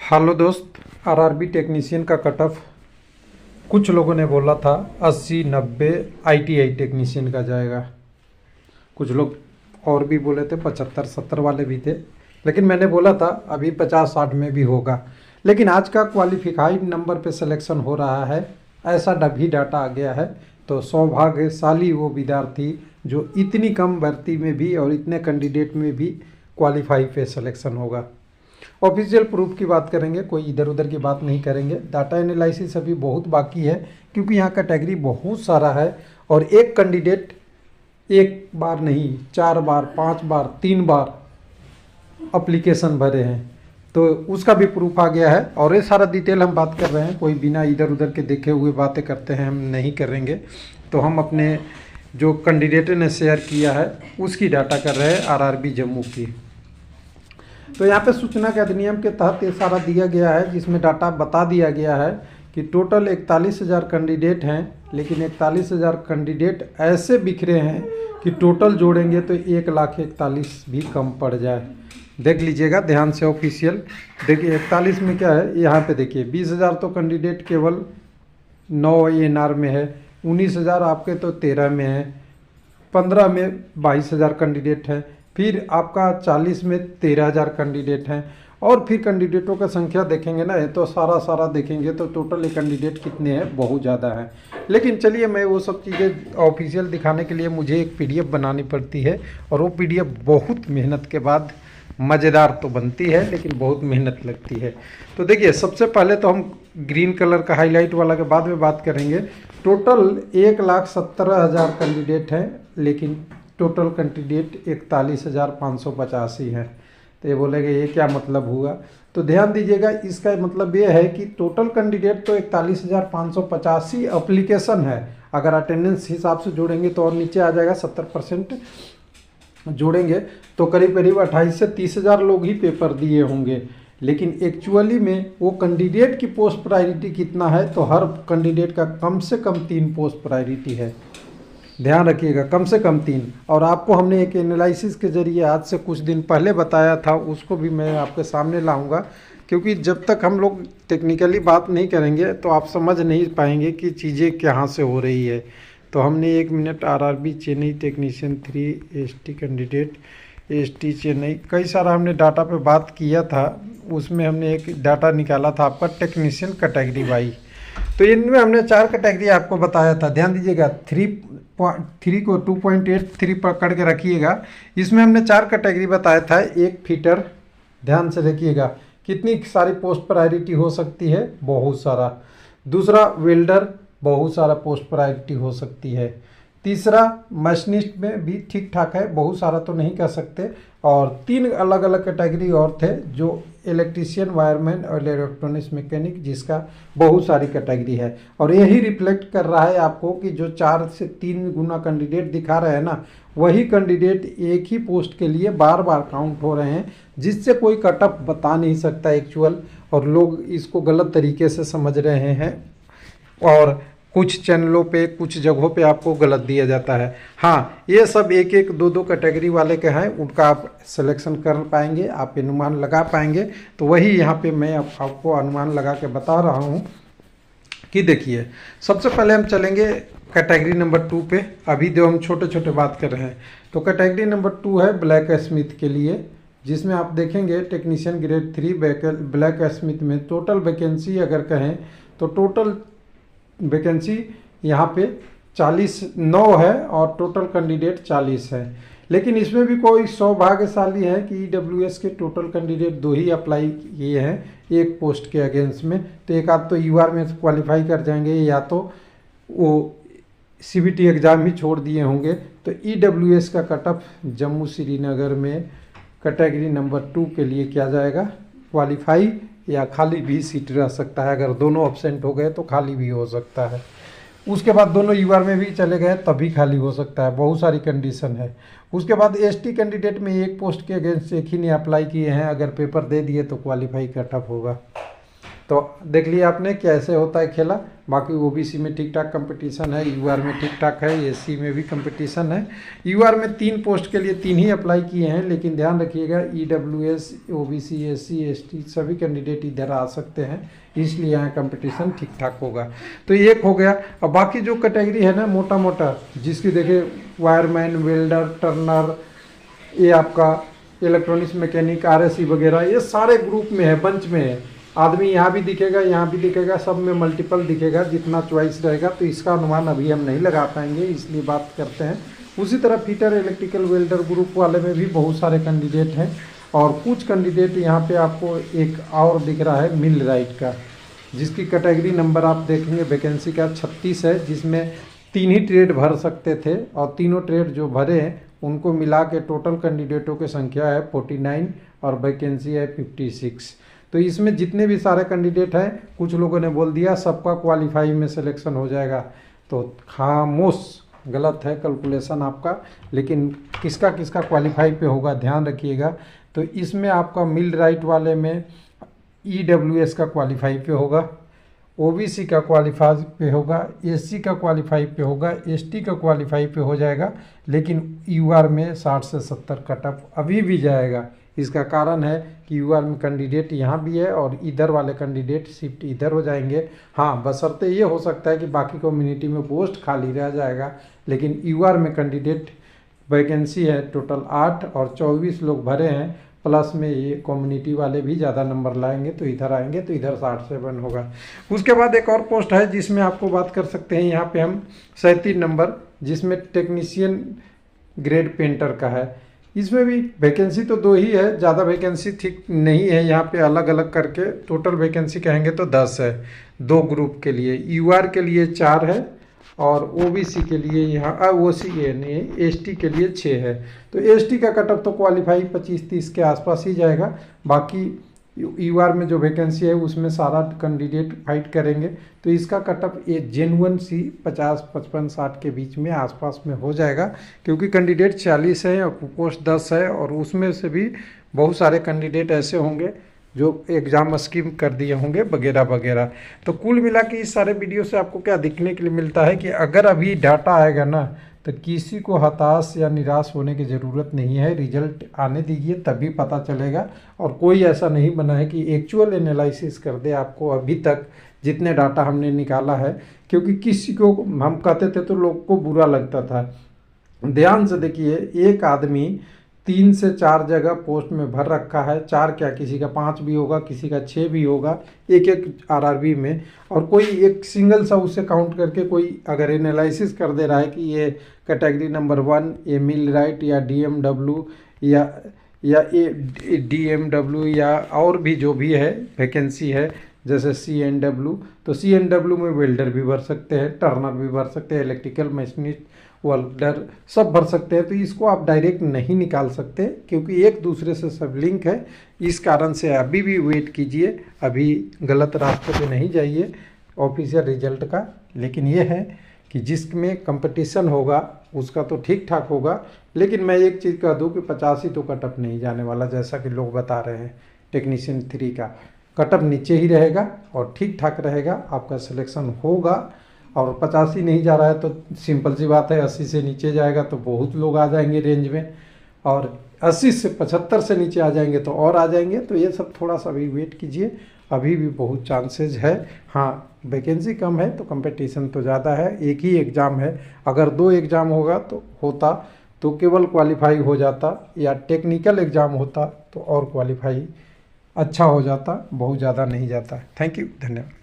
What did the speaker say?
Hello दोस्त। RRB technician का cut off कुछ लोगों ने बोला था 80-90 आईटीआई टेक्नीशियन का जाएगा। कुछ लोग और भी बोले थे 75-70 वाले भी थे, लेकिन मैंने बोला था अभी 50-60 में भी होगा। लेकिन आज का क्वालिफाइड नंबर पे सिलेक्शन हो रहा है, ऐसा भी डाटा आ गया है। तो सौभाग्यशाली वो विद्यार्थी जो इतनी कम भर्ती में भी और इतने कैंडिडेट में भी क्वालिफाई पे सिलेक्शन होगा। ऑफिशियल प्रूफ की बात करेंगे, कोई इधर उधर की बात नहीं करेंगे। डाटा एनालिसिस अभी बहुत बाकी है, क्योंकि यहाँ कैटेगरी बहुत सारा है और एक कैंडिडेट एक बार नहीं 4 बार 5 बार 3 बार अप्लीकेशन भरे हैं, तो उसका भी प्रूफ आ गया है। और ये सारा डिटेल हम बात कर रहे हैं, कोई बिना इधर उधर के देखे हुए बातें करते हैं हम नहीं करेंगे। तो हम अपने जो कैंडिडेट ने शेयर किया है उसकी डाटा कर रहे हैं आरआरबी जम्मू की। तो यहाँ पे सूचना के अधिनियम के तहत ये सारा दिया गया है, जिसमें डाटा बता दिया गया है कि टोटल 41,000 कैंडिडेट हैं, लेकिन 41,000 कैंडिडेट ऐसे बिखरे हैं कि टोटल जोड़ेंगे तो 1,41,000 भी कम पड़ जाए। देख लीजिएगा ध्यान से ऑफिशियल। देखिए 41 में क्या है, यहाँ पे देखिए 20,000 तो कैंडिडेट केवल 9 एनआर में है, 19,000 आपके तो 13 में है, 15 में 22,000 कैंडिडेट हैं, फिर आपका 40 में 13,000 कैंडिडेट हैं। और फिर कैंडिडेटों का संख्या देखेंगे ना, ये तो सारा देखेंगे तो टोटल कैंडिडेट कितने हैं, बहुत ज़्यादा है। लेकिन चलिए, मैं वो सब चीज़ें ऑफिशियल दिखाने के लिए मुझे एक पीडीएफ बनानी पड़ती है, और वो पीडीएफ बहुत मेहनत के बाद मज़ेदार तो बनती है, लेकिन बहुत मेहनत लगती है। तो देखिए, सबसे पहले तो हम ग्रीन कलर का हाईलाइट वाला के बाद में बात करेंगे। टोटल 1,17,000 कैंडिडेट हैं, लेकिन टोटल कैंडिडेट 41,585 हैं। तो ये बोलेंगे ये क्या मतलब हुआ, तो ध्यान दीजिएगा। इसका मतलब ये है कि टोटल कैंडिडेट तो 41,585 अप्लीकेशन है। अगर अटेंडेंस हिसाब से जोड़ेंगे तो और नीचे आ जाएगा, 70% जोड़ेंगे तो करीब 28 से 30,000 लोग ही पेपर दिए होंगे। लेकिन एक्चुअली में वो कैंडिडेट की पोस्ट प्रायोरिटी कितना है, तो हर कैंडिडेट का कम से कम 3 पोस्ट प्रायोरिटी है। ध्यान रखिएगा, कम से कम 3। और आपको हमने एक एनालिसिस के जरिए आज से कुछ दिन पहले बताया था, उसको भी मैं आपके सामने लाऊंगा, क्योंकि जब तक हम लोग टेक्निकली बात नहीं करेंगे तो आप समझ नहीं पाएंगे कि चीज़ें कहाँ से हो रही है। तो हमने 1 minute RRB Chennai technician 3 ST candidate ST Chennai, कई सारा हमने डाटा पे बात किया था। उसमें हमने एक डाटा निकाला था आपका टेक्नीशियन कैटेगरी वाइज। तो इनमें हमने 4 कैटेगरी आपको बताया था। ध्यान दीजिएगा, 3 को 2.83 पकड़ के रखिएगा। इसमें हमने 4 कैटेगरी बताया था। एक फिटर, ध्यान से देखिएगा कितनी सारी पोस्ट प्रायोरिटी हो सकती है, बहुत सारा। दूसरा वेल्डर, बहुत सारा पोस्ट प्रायोरिटी हो सकती है। तीसरा मशीनिस्ट में भी ठीक ठाक है, बहुत सारा तो नहीं कह सकते। और 3 अलग अलग कैटेगरी और थे, जो इलेक्ट्रीशियन, वायरमैन और इलेक्ट्रॉनिक्स मैकेनिक, जिसका बहुत सारी कैटेगरी है। और यही रिफ्लेक्ट कर रहा है आपको कि जो 4 से 3 गुना कैंडिडेट दिखा रहे हैं ना, वही कैंडिडेट एक ही पोस्ट के लिए बार बार काउंट हो रहे हैं, जिससे कोई कट ऑफ बता नहीं सकता एक्चुअल। और लोग इसको गलत तरीके से समझ रहे हैं, और कुछ चैनलों पे, कुछ जगहों पे आपको गलत दिया जाता है। हाँ, ये सब 1-1, 2-2 कैटेगरी वाले के हैं, उनका आप सिलेक्शन कर पाएंगे, आप अनुमान लगा पाएंगे। तो वही यहाँ पे मैं आपको अनुमान लगा के बता रहा हूँ कि देखिए, सबसे पहले हम चलेंगे कैटेगरी नंबर 2 पे। अभी जो हम छोटे छोटे बात कर रहे हैं, तो कैटेगरी नंबर 2 है ब्लैक स्मिथ के लिए, जिसमें आप देखेंगे टेक्नीशियन ग्रेड 3 ब्लैक स्मिथ में टोटल वैकेंसी अगर कहें तो टोटल वैकेंसी यहाँ पे 9 है, और टोटल कैंडिडेट 40 है। लेकिन इसमें भी कोई सौभाग्यशाली है कि ईडब्ल्यूएस के टोटल कैंडिडेट 2 ही अप्लाई किए हैं एक पोस्ट के अगेंस्ट में। तो एक आध तो यूआर में क्वालिफाई कर जाएंगे, या तो वो सीबीटी एग्ज़ाम ही छोड़ दिए होंगे। तो ईडब्ल्यूएस का कट ऑफ जम्मू श्रीनगर में कैटेगरी नंबर 2 के लिए क्या जाएगा, क्वालिफाई या खाली भी सीट रह सकता है। अगर दोनों एब्सेंट हो गए तो खाली भी हो सकता है। उसके बाद दोनों यूआर में भी चले गए तभी खाली हो सकता है, बहुत सारी कंडीशन है। उसके बाद एसटी कैंडिडेट में एक पोस्ट के अगेंस्ट एक ही ने अप्लाई किए हैं, अगर पेपर दे दिए तो क्वालिफाई कट ऑफ होगा। तो तो देख लिया आपने कैसे होता है खेला। बाकी ओबीसी में ठीक ठाक कंपटीशन है, यूआर में ठीक ठाक है, एससी में भी कंपटीशन है। यूआर में 3 पोस्ट के लिए 3 ही अप्लाई किए हैं, लेकिन ध्यान रखिएगा ईडब्ल्यूएस, ओबीसी, एससी, एसटी सभी कैंडिडेट इधर आ सकते हैं, इसलिए यहाँ कंपटीशन ठीक ठाक होगा। तो एक हो गया। अब बाकी जो कैटेगरी है ना मोटा मोटा, जिसकी देखिए वायरमैन, वेल्डर, टर्नर, ये आपका इलेक्ट्रॉनिक्स मैकेनिक, आरएससी वगैरह, ये सारे ग्रुप में है, बंच में है। आदमी यहाँ भी दिखेगा, यहाँ भी दिखेगा, सब में मल्टीपल दिखेगा, जितना चॉइस रहेगा। तो इसका अनुमान अभी हम नहीं लगा पाएंगे, इसलिए बात करते हैं। उसी तरह फिटर, इलेक्ट्रिकल, वेल्डर ग्रुप वाले में भी बहुत सारे कैंडिडेट हैं। और कुछ कैंडिडेट यहाँ पे आपको एक और दिख रहा है मिल राइट का, जिसकी कैटेगरी नंबर आप देखेंगे वैकेंसी का 36 है, जिसमें 3 ही ट्रेड भर सकते थे, और तीनों ट्रेड जो भरे हैं उनको मिला के टोटल कैंडिडेटों की संख्या है 49 और वैकेंसी है 56। तो इसमें जितने भी सारे कैंडिडेट हैं, कुछ लोगों ने बोल दिया सबका क्वालिफाई में सिलेक्शन हो जाएगा, तो खामोश गलत है कैलकुलेशन आपका। लेकिन किसका किसका क्वालिफाई पे होगा ध्यान रखिएगा। तो इसमें आपका मिल राइट वाले में ईडब्ल्यूएस का क्वालिफाई पे होगा, ओबीसी का क्वालिफाई पे होगा, एससी का क्वालिफाई पे होगा, एसटी का क्वालिफाई पे हो जाएगा। लेकिन यूआर में 60 से 70 कट ऑफ अभी भी जाएगा। इसका कारण है कि यूआर में कैंडिडेट यहाँ भी है और इधर वाले कैंडिडेट शिफ्ट इधर हो जाएंगे। हाँ, बशर्ते ये हो सकता है कि बाकी कम्युनिटी में पोस्ट खाली रह जाएगा, लेकिन यूआर में कैंडिडेट वैकेंसी है टोटल 8 और 24 लोग भरे हैं, प्लस में ये कम्युनिटी वाले भी ज़्यादा नंबर लाएंगे, तो इधर आएंगे, तो इधर 67 होगा। उसके बाद एक और पोस्ट है जिसमें आपको बात कर सकते हैं, यहाँ पे हम 37 नंबर, जिसमें टेक्नीशियन ग्रेड पेंटर का है। इसमें भी वैकेंसी तो 2 ही है, ज़्यादा वैकेंसी ठीक नहीं है। यहाँ पे अलग अलग करके टोटल वैकेंसी कहेंगे तो 10 है, 2 ग्रुप के लिए। यूआर के लिए 4 है और ओबीसी के लिए यहाँ ओसी नहीं, एसटी के लिए 6 है। तो एसटी का कट ऑफ तो क्वालिफाई 25-30 के आसपास ही जाएगा। बाकी यूआर में जो वैकेंसी है उसमें सारा कैंडिडेट फाइट करेंगे, तो इसका कट ऑफ ये जेन्युइन सी 50, 55, 60 के बीच में आसपास में हो जाएगा, क्योंकि कैंडिडेट 40 है और पोस्ट 10 है, और उसमें से भी बहुत सारे कैंडिडेट ऐसे होंगे जो एग्ज़ाम स्कीम कर दिए होंगे वगैरह वगैरह। तो कुल मिला के इस सारे वीडियो से आपको क्या देखने के लिए मिलता है कि अगर अभी डाटा आएगा ना, तो किसी को हताश या निराश होने की ज़रूरत नहीं है। रिजल्ट आने दीजिए, तभी पता चलेगा। और कोई ऐसा नहीं बना है कि एक्चुअल एनालिसिस कर दे आपको अभी तक जितने डाटा हमने निकाला है, क्योंकि किसी को हम कहते थे तो लोग को बुरा लगता था। ध्यान से देखिए, एक आदमी 3 से 4 जगह पोस्ट में भर रखा है, 4 क्या, किसी का 5 भी होगा, किसी का 6 भी होगा, एक आरआरबी में। और कोई एक सिंगल सा उसे काउंट करके कोई अगर एनालिसिस कर दे रहा है कि ये कैटेगरी नंबर 1 ये मिल राइट या डीएमडब्ल्यू या ए डीएमडब्ल्यू या और भी जो भी है वैकेंसी है, जैसे सीएनडब्ल्यू, तो सीएनडब्ल्यू में वेल्डर भी भर सकते हैं, टर्नर भी भर सकते हैं, इलेक्ट्रिकल मशीनिस्ट, वेल्डर सब भर सकते हैं। तो इसको आप डायरेक्ट नहीं निकाल सकते, क्योंकि एक दूसरे से सब लिंक है। इस कारण से अभी भी वेट कीजिए, अभी गलत रास्ते पे नहीं जाइए ऑफिशियल रिजल्ट का। लेकिन ये है कि जिसमें कंपटीशन होगा उसका तो ठीक ठाक होगा। लेकिन मैं एक चीज़ कह दूँ कि 85 तो कटअप नहीं जाने वाला, जैसा कि लोग बता रहे हैं। टेक्नीशियन 3 का कटअप नीचे ही रहेगा और ठीक ठाक रहेगा, आपका सिलेक्शन होगा। और 85 नहीं जा रहा है तो सिंपल सी बात है, 80 से नीचे जाएगा तो बहुत लोग आ जाएंगे रेंज में, और 80 से 75 से नीचे आ जाएंगे तो और आ जाएंगे। तो ये सब थोड़ा सा अभी वेट कीजिए, अभी भी बहुत चांसेज है। हाँ, वैकेंसी कम है तो कंपटीशन तो ज़्यादा है। एक ही एग्ज़ाम है, अगर 2 एग्ज़ाम होगा तो होता तो केवल क्वालिफाई हो जाता, या टेक्निकल एग्ज़ाम होता तो और क्वालिफाई अच्छा हो जाता, बहुत ज़्यादा नहीं जाता। थैंक यू, धन्यवाद।